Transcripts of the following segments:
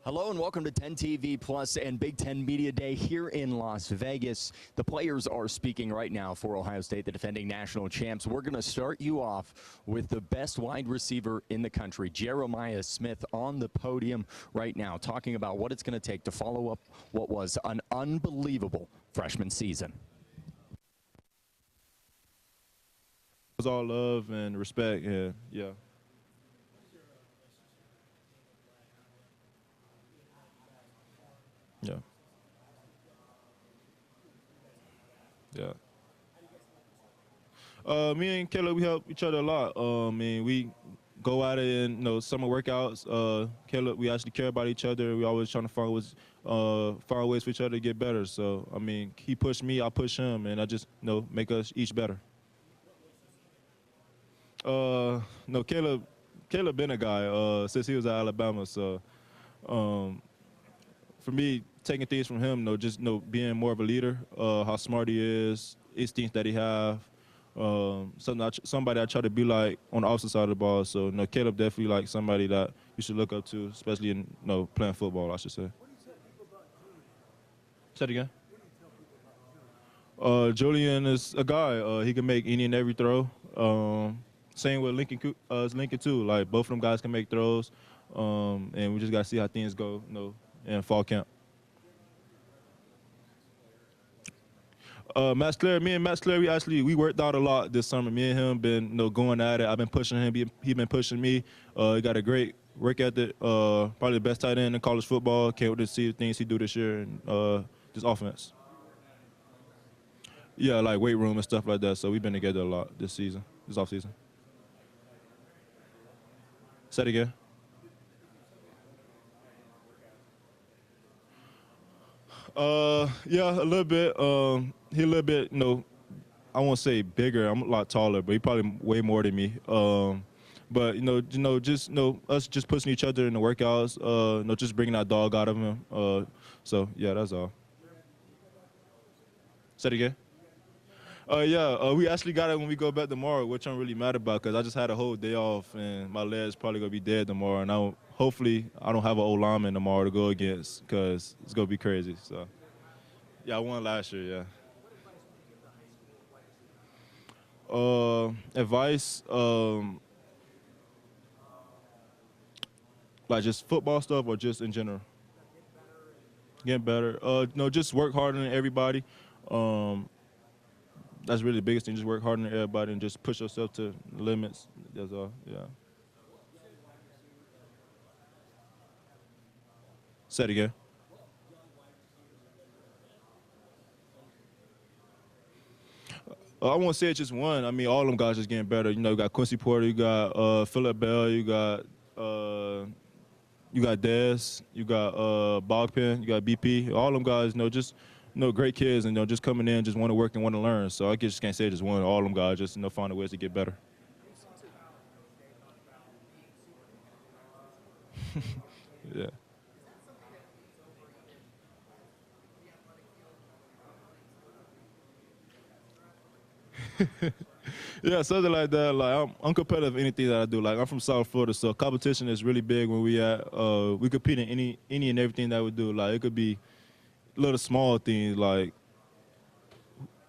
Hello and welcome to 10 TV Plus and Big Ten Media Day here in Las Vegas. The players are speaking right now for Ohio State, the defending national champs. We're going to start you off with the best wide receiver in the country, Jeremiah Smith, on the podium right now, talking about what it's going to take to follow up what was an unbelievable freshman season. It was all love and respect, and yeah. Yeah. Yeah. Me and Caleb, we help each other a lot. We go out and summer workouts. Caleb, we actually care about each other. We always trying to find ways for each other to get better. So he pushed me, I push him, and I just make us each better. No, Caleb been a guy since he was at Alabama. So for me, taking things from him, just being more of a leader, how smart he is, instincts that he have, somebody I try to be like on the opposite side of the ball. So Caleb definitely like somebody that you should look up to, especially in playing football, I should say. Say it again. Julian is a guy. He can make any and every throw. Same with Lincoln too. Like both of them guys can make throws, and we just gotta see how things go, in fall camp. Me and Matt Sclair, we worked out a lot this summer. Me and him been going at it. I've been pushing him. He been pushing me. He got a great work ethic. Probably the best tight end in college football. Can't wait to see the things he do this year and this offense. Yeah, like weight room and stuff like that. So we've been together a lot this off season. Say it again. Yeah, a little bit. He a little bit, I won't say bigger. I'm a lot taller, but he probably way more than me. But just us just pushing each other in the workouts. Just bringing that dog out of him. So yeah, that's all. Say it again. We actually got it when we go back tomorrow, which I'm really mad about because I just had a whole day off and my leg's probably gonna be dead tomorrow. And hopefully I don't have an old lineman tomorrow to go against because it's gonna be crazy. So yeah, I won last year. Yeah. Advice, like just football stuff or just in general? Getting better. Just work harder than everybody. That's really the biggest thing. Just work harder than everybody and just push yourself to limits. That's all. Yeah. Say it again. I won't say it's just one. I mean, all of them guys just getting better. You got Quincy Porter, you got Phillip Bell, you got Dez, you got Bogpen, you got BP. All of them guys, just great kids and just coming in, just want to work and want to learn. So I just can't say just one. All of them guys just finding ways to get better. Yeah. Yeah, something like that. Like I'm competitive in anything that I do. Like I'm from South Florida, so competition is really big when we compete in any and everything that we do. Like it could be little small things like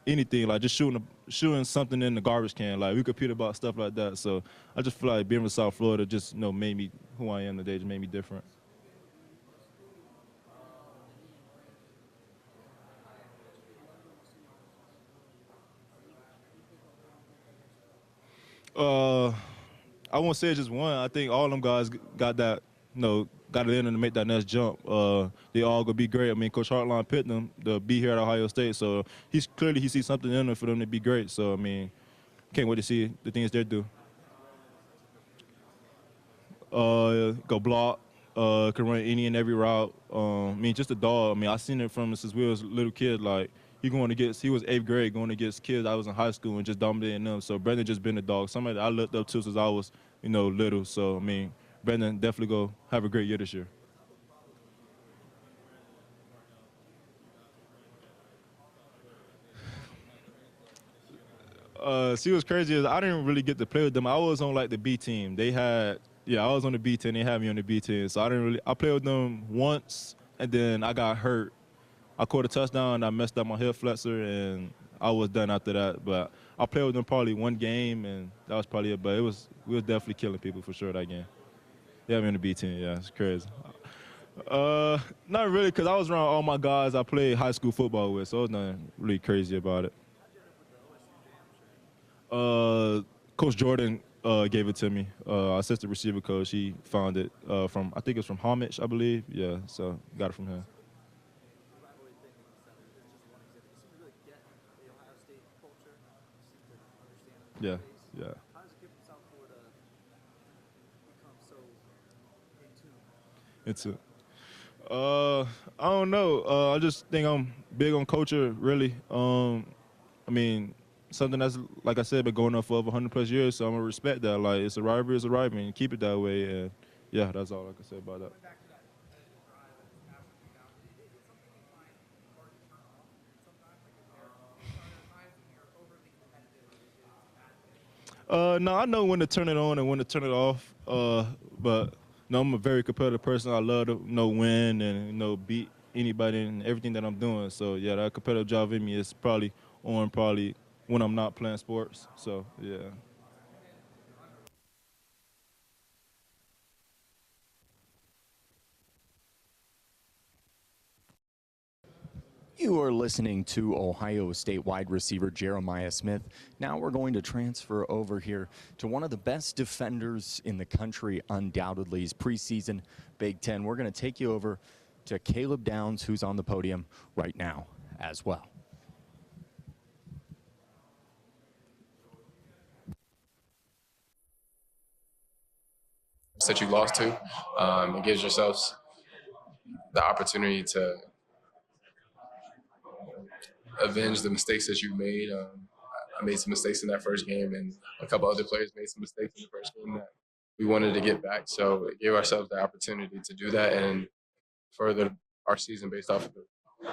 anything, like just shooting something in the garbage can. Like we compete about stuff like that. So I just feel like being from South Florida just made me who I am today. Just made me different. I won't say it's just one. I think all them guys got that, got it in them to make that next jump. They all gonna be great. I mean, Coach Hartline picked them to be here at Ohio State, so he sees something in them for them to be great. So I mean, can't wait to see the things they do. Go block, can run any and every route. Just a dog. I mean, I seen it from since we was little kid. Like he was 8th grade going against kids I was in high school and just dominating them. So Brendan just been a dog. Somebody that I looked up to since I was, little. So I mean, Brendan definitely go have a great year this year. See what's crazy is I didn't really get to play with them. I was on like the B team. They had Yeah, I was on the B10. They had me on the B10, so I played with them once, and then I got hurt. I caught a touchdown, I messed up my hip flexor, and I was done after that. But I played with them probably one game, and that was probably it. But we was definitely killing people for sure that game. They had me on the B10. Yeah, it's crazy. Not really, because I was around all my guys I played high school football with, so it was nothing really crazy about it. Coach Jordan gave it to me. Assistant receiver coach, he found it from, I think it's from Homage, I believe. Yeah, so got it from him. Yeah, yeah. It's a, I don't know. I just think I'm big on culture, really. I mean, something that's, like I said, been going on for over 100 plus years, so I'm gonna respect that. Like, it's a rivalry, and keep it that way. And yeah, that's all I can say about that. No, I know when to turn it on and when to turn it off. But no, I'm a very competitive person. I love to win and beat anybody in everything that I'm doing. So yeah, that competitive drive in me is probably on when I'm not playing sports. So yeah. You are listening to Ohio State wide receiver Jeremiah Smith. Now we're going to transfer over here to one of the best defenders in the country, undoubtedly. His preseason Big Ten. We're going to take you over to Caleb Downs, who's on the podium right now as well. That you lost to. It gives yourselves the opportunity to avenge the mistakes that you made. I made some mistakes in that first game, and a couple other players made some mistakes in the first game that we wanted to get back. So it gave ourselves the opportunity to do that and further our season based off of it.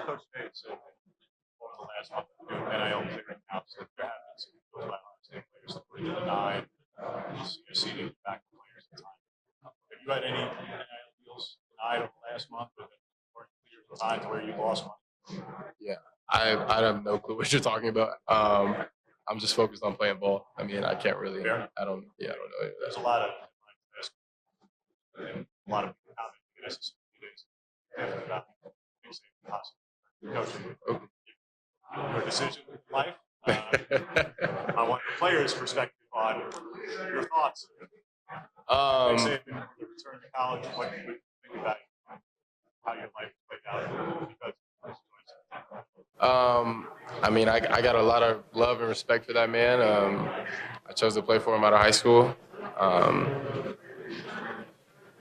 Coach Tate said over the last month of doing NIL clearing out that there have been some people by state players that were denied seating back to players at the time. Have you had any NIL deals denied over the last month or cleared denied to where you lost money? Yeah, I have no clue what you're talking about. I'm just focused on playing ball. I mean, I can't really. I don't know. There's a lot of people commenting in SEC days about things they possible coaching. Your decision in life. I want the players' perspective on your thoughts. They say the return to college, what you would think about how your life played out because. I mean, I got a lot of love and respect for that man. I chose to play for him out of high school.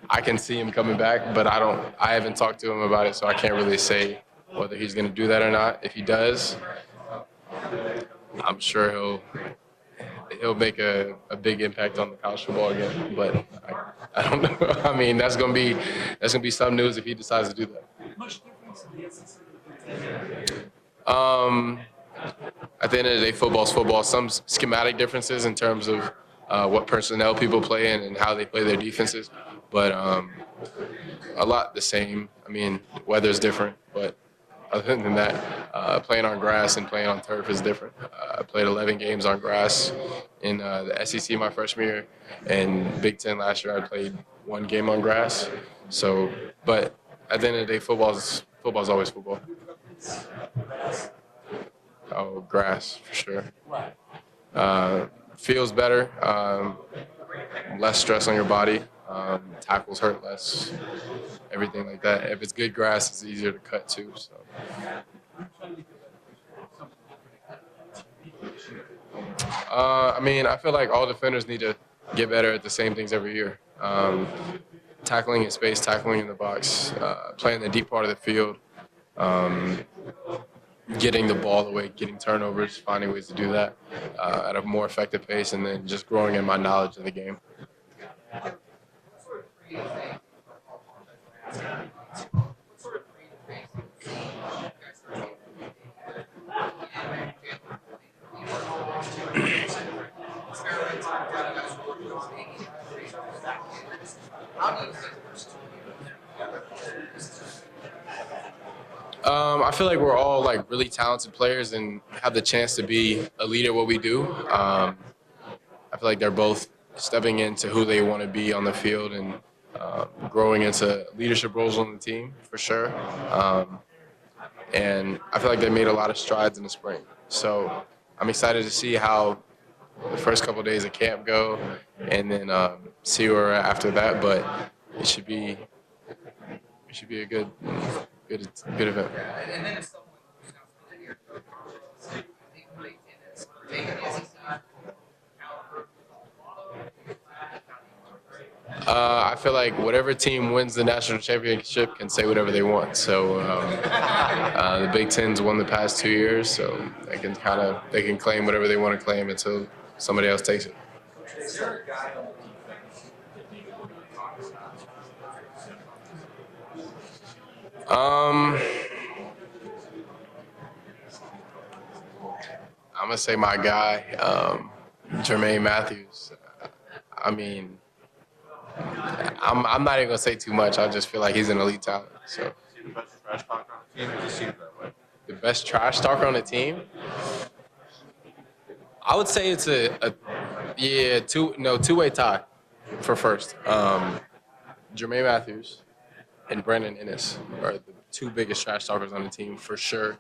I can see him coming back, but I haven't talked to him about it, so I can't really say whether he's going to do that or not. If he does, I'm sure he'll make a big impact on the college football again. But I don't know. I mean, that's gonna be some news if he decides to do that. At the end of the day, football's football. Some schematic differences in terms of what personnel people play in and how they play their defenses, but a lot the same. I mean, weather's different, but other than that, playing on grass and playing on turf is different. I played 11 games on grass in the SEC my freshman year, and Big Ten last year I played 1 game on grass. So, but at the end of the day, football's always football. Oh, grass for sure. Feels better. Less stress on your body. Tackles hurt less. Everything like that. If it's good grass, it's easier to cut too. So. I mean, I feel like all defenders need to get better at the same things every year. Tackling in space, tackling in the box, playing the deep part of the field, getting the ball away, getting turnovers, finding ways to do that at a more effective pace, and then just growing in my knowledge of the game. feel like we're all like really talented players and have the chance to be a leader at what we do. I feel like they're both stepping into who they want to be on the field and growing into leadership roles on the team for sure. And I feel like they made a lot of strides in the spring. So I'm excited to see how the first couple of days of camp go, and then see where we're at after that. But it should be a good event. I feel like whatever team wins the national championship can say whatever they want. So the Big Ten's won the past 2 years, so they can claim whatever they want to claim until somebody else takes it. I'm gonna say my guy, Jermaine Matthews. I mean, I'm not even gonna say too much. I just feel like he's an elite talent. So. The best trash talker on the team? I would say it's a two-way tie for first. Jermaine Matthews and Brandon Ennis are the two biggest trash talkers on the team for sure.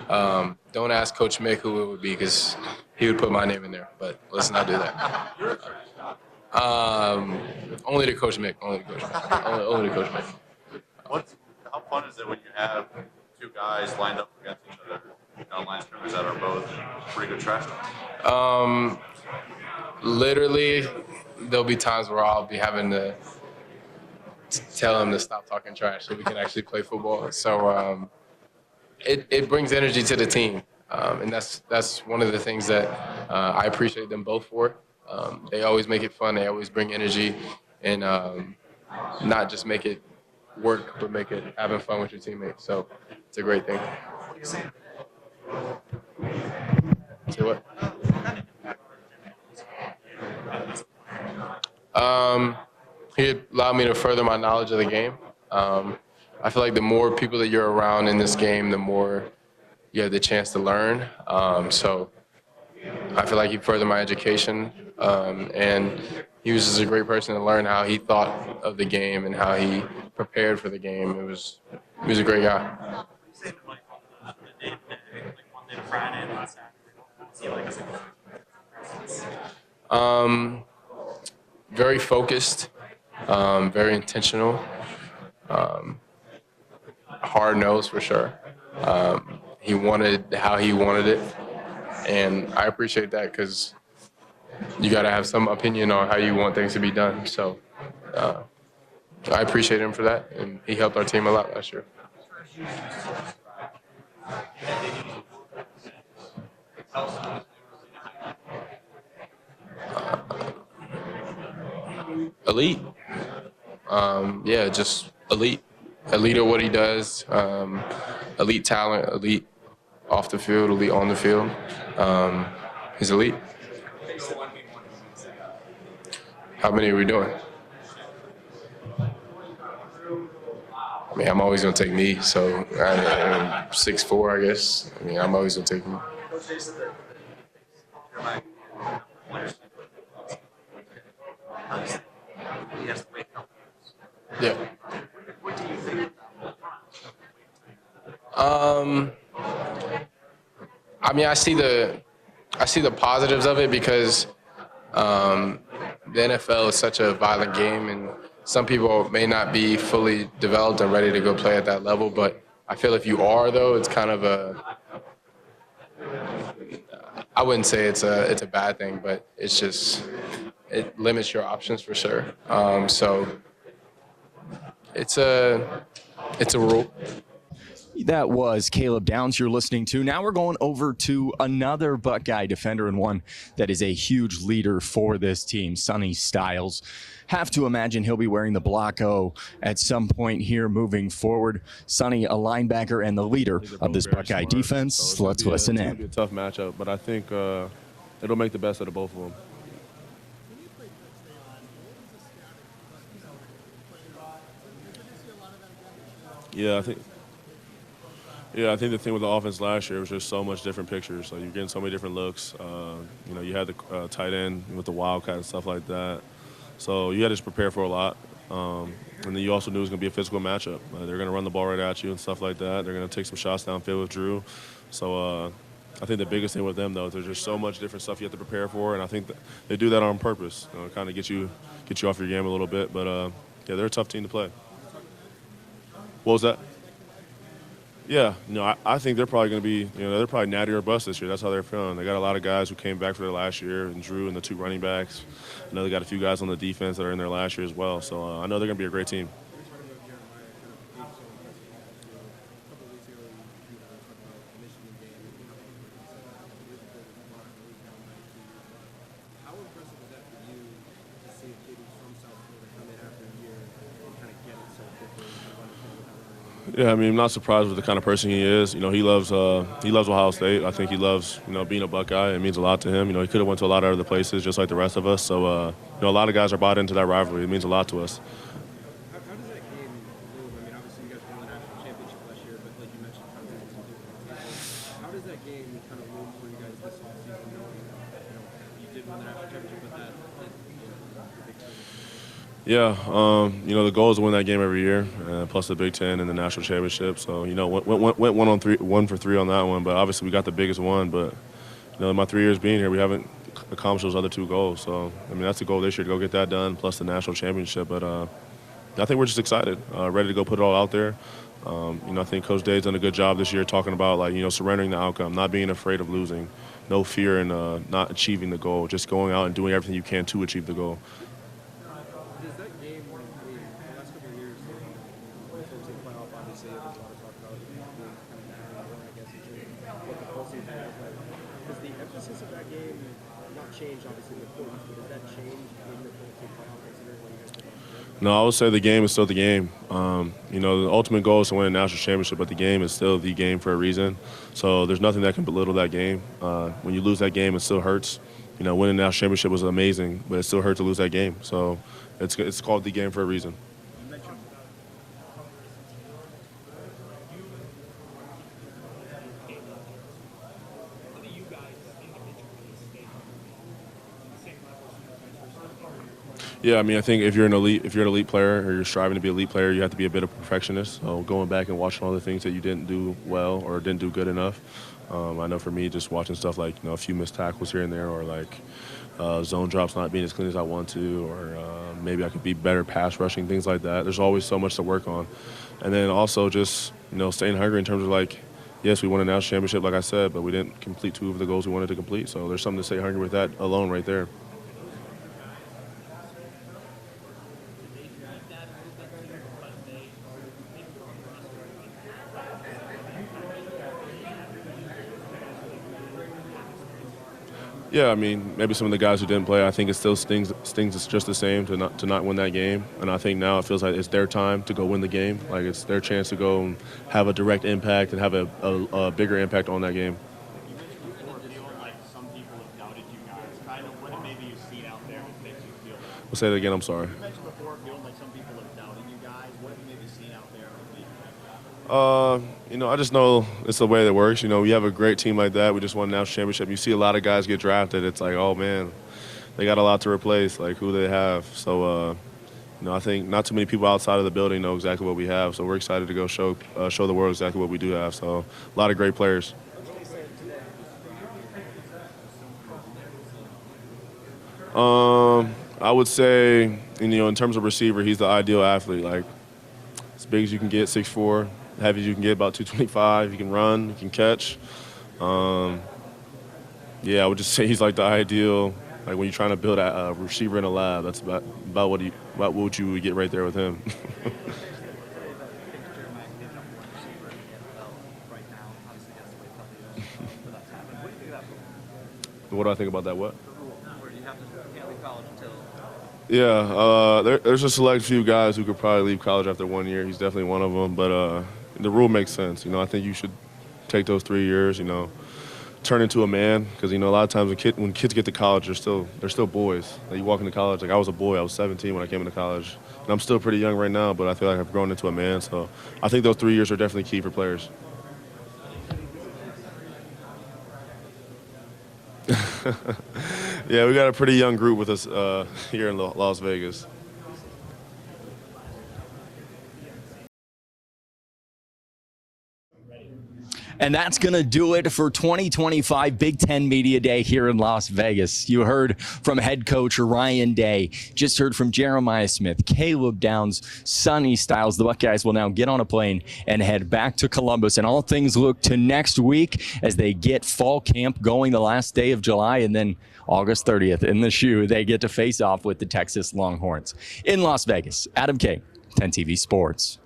Don't ask Coach Mick who it would be because he would put my name in there, but let's not do that. Only to Coach Mick. Only to Coach Mick. How fun is it when you have two guys lined up against each other, line scrimmage that are both pretty good trash talkers? Literally, there'll be times where I'll be having to tell him to stop talking trash so we can actually play football. So it brings energy to the team, and that's one of the things that I appreciate them both for. They always make it fun. They always bring energy, and not just make it work, but make it having fun with your teammates. So it's a great thing. Say what? He allowed me to further my knowledge of the game. I feel like the more people that you're around in this game, the more you have the chance to learn. So I feel like he furthered my education, and he was just a great person to learn how he thought of the game and how he prepared for the game. He was a great guy. Very focused, very intentional, hard-nosed for sure. He wanted how he wanted it, and I appreciate that because you got to have some opinion on how you want things to be done. So I appreciate him for that, and he helped our team a lot last year. Elite. Yeah, just elite. Elite at what he does. Elite talent, elite off the field, elite on the field. He's elite. How many are we doing? I mean, I'm always going to take me, so I'm 6'4", I guess. I mean, I'm always going to take me. Yeah. I mean, I see the positives of it because the NFL is such a violent game, and some people may not be fully developed and ready to go play at that level. But I feel if you are, though, it's kind of I wouldn't say it's a bad thing, but it's just it limits your options for sure. So it's a rule. That was Caleb Downs you're listening to. Now we're going over to another Buckeye defender and one that is a huge leader for this team, Sonny Styles. Have to imagine he'll be wearing the Block O at some point here moving forward. Sonny, a linebacker and the leader of this Buckeye defense. So let's listen in. It's going to be a tough matchup, but I think it'll make the best out of both of them. Yeah, I Yeah, I think the thing with the offense last year was just so much different pictures. So you're getting so many different looks. You had the tight end with the wildcat and stuff like that. So you had to just prepare for a lot. And then you also knew it was going to be a physical matchup. They're going to run the ball right at you and stuff like that. They're going to take some shots downfield with Drew. So I think the biggest thing with them, though, is there's just so much different stuff you have to prepare for, and I think that they do that on purpose, kind of get you off your game a little bit. But, yeah, they're a tough team to play. What was that? Yeah, I think they're probably going to be, they're probably natty or bust this year. That's how they're feeling. They got a lot of guys who came back for their last year, and Drew and the 2 running backs. I know they got a few guys on the defense that are in there last year as well. So I know they're going to be a great team. Yeah, I mean, I'm not surprised with the kind of person he is. He loves Ohio State. I think he loves, being a Buckeye. It means a lot to him. He could have went to a lot of other places just like the rest of us. So, a lot of guys are bought into that rivalry. It means a lot to us. How does that game move? I mean, obviously you guys won the national championship last year, but like you mentioned, how does that game kind of move for you guys this offseason, knowing you did win the national championship, but that the Big Ten? Yeah, the goal is to win that game every year, plus the Big Ten and the national championship. So, went 1 for 3 on that one, but obviously we got the biggest one. But, in my 3 years being here, we haven't accomplished those other 2 goals. So, I mean, that's the goal this year, to go get that done, plus the national championship. But I think we're just excited, ready to go put it all out there. I think Coach Day's done a good job this year talking about, surrendering the outcome, not being afraid of losing, no fear in not achieving the goal, just going out and doing everything you can to achieve the goal. Does that game, I mean, the last couple of years, the 14th playoff, obviously, there's a lot of talk about being kind of narrow, I guess, in terms of what the postseason is like. Does the emphasis of that game not change, obviously, the importance, but does that change in the 14th playoff, considering what you guys did last year? No, I would say the game is still the game. The ultimate goal is to win a national championship, but the game is still the game for a reason. So there's nothing that can belittle that game. When you lose that game, it still hurts. Winning the national championship was amazing, but it still hurt to lose that game. So it's called the game for a reason. Yeah, I mean, I think if you're an elite player or you're striving to be an elite player, you have to be a bit of a perfectionist. So going back and watching all the things that you didn't do well or didn't do good enough. I know for me, just watching stuff like a few missed tackles here and there, or like zone drops not being as clean as I want to, or maybe I could be better pass rushing, things like that. There's always so much to work on. And then also just, staying hungry in terms of yes, we won a national championship, like I said, but we didn't complete 2 of the goals we wanted to complete. So there's something to stay hungry with that alone right there. Yeah, I mean, maybe some of the guys who didn't play, I think it still stings just the same to not win that game. And I think now it feels like it's their time to go win the game. Like it's their chance to go and have a direct impact and have a bigger impact on that game. You mentioned before feeling like some people have doubted you guys. Kind of what maybe you've seen out there that makes you feel that? We'll say it again, I'm sorry. You mentioned before feeling like some people have doubted you guys. What have you maybe seen out there? I just know it's the way that works. We have a great team like that. We just won a national championship. You see a lot of guys get drafted. It's like, oh, man, they got a lot to replace, like who they have. So, I think not too many people outside of the building know exactly what we have. So we're excited to go show the world exactly what we do have. So a lot of great players. I would say, in terms of receiver, he's the ideal athlete. Like, as big as you can get, 6'4", heavy as you can get, about 225. You can run, you can catch. I would just say he's like the ideal. Like when you're trying to build a receiver in a lab, that's about what you would get right there with him. What do I think about that? What? Yeah, there's a select few guys who could probably leave college after 1 year. He's definitely one of them. But the rule makes sense. I think you should take those 3 years. Turn into a man, because a lot of times when kids get to college, they're still boys. Like, you walk into college, like I was a boy. I was 17 when I came into college, and I'm still pretty young right now. But I feel like I've grown into a man. So I think those 3 years are definitely key for players. Yeah, we got a pretty young group with us here in Las Vegas. And that's going to do it for 2025 Big Ten Media Day here in Las Vegas. You heard from head coach Ryan Day, just heard from Jeremiah Smith, Caleb Downs, Sonny Styles. The Buckeyes will now get on a plane and head back to Columbus. And all things look to next week as they get fall camp going the last day of July, and then August 30th in the shoe, they get to face off with the Texas Longhorns. In Las Vegas, Adam Kay, 10 TV Sports.